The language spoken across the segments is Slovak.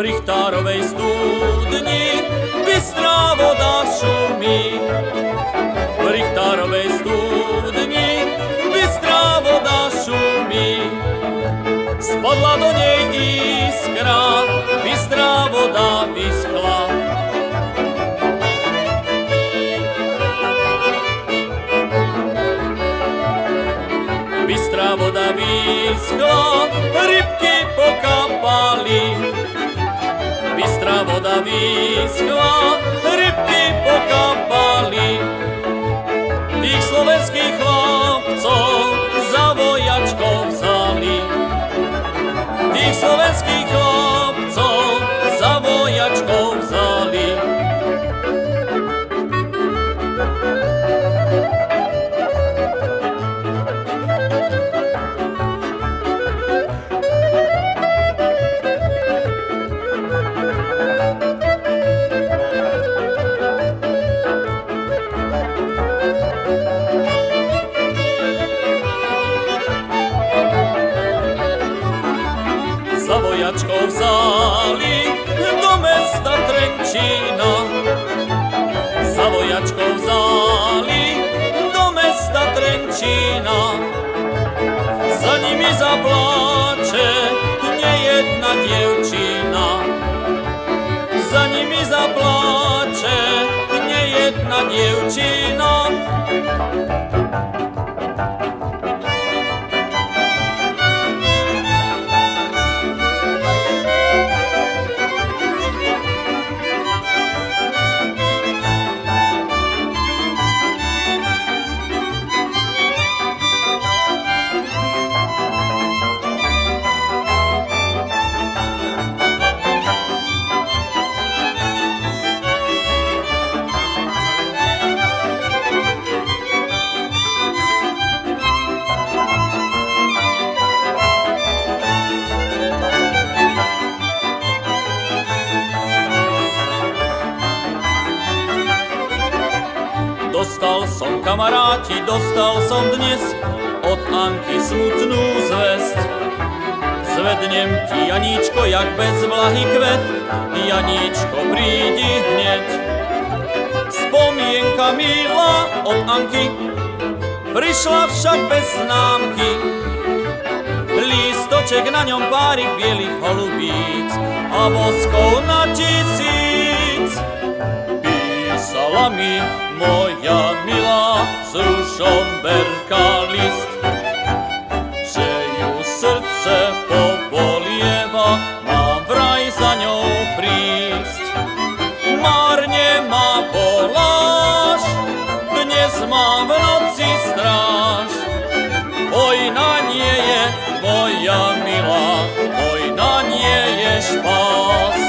Richtárovej studni bystrá voda šumí. V Richtárovej studni bystrá voda šumí. Spadla do nej iskra, bystrá voda vyschla. Bystrá voda vyschla, rybky pokapali. Bystrá voda vyschla, rybky pokapali. Tých slovenských chlapcov za vojačkov vzali. Tých slovenských chlapcov za vojačkov vzali. Za vojačkov vzali do mesta Trenčína. Za vojačkov vzali do mesta Trenčína. Za nimi zapláče nejedna dievčina. Za nimi zapláče nejedna dievčina. Dostal som, kamaráti, dostal som dnes od Anky smutnú zvesť. Zvednem ti, Janíčko, jak bez vlahy kvet, Janíčko, prídi hneď. Spomienka milá od Anky prišla však bez známky. Lístoček, na ňom párik bielých holubíc a voskov na 1000. Písala mi moja milá s ružomberka list, že ju srdce pobolieva, mám vraj za ňou prísť. Márne ma voláš, dnes mám v noci stráž. Vojna nie je moja milá, vojna nie je špás.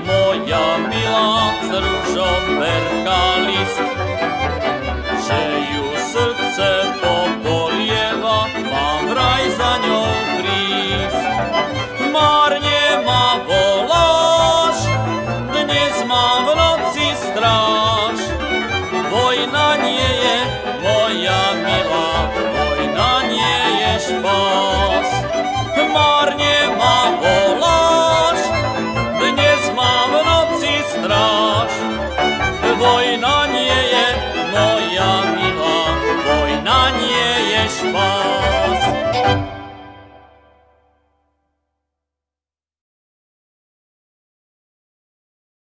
Moja milá z ružomberka list, že ju srdce pobolieva, mám vraj za ňou prísť. Márne ma voláš, dnes mám v noci stráž. Vojna nie je moja milá, vojna nie je špás.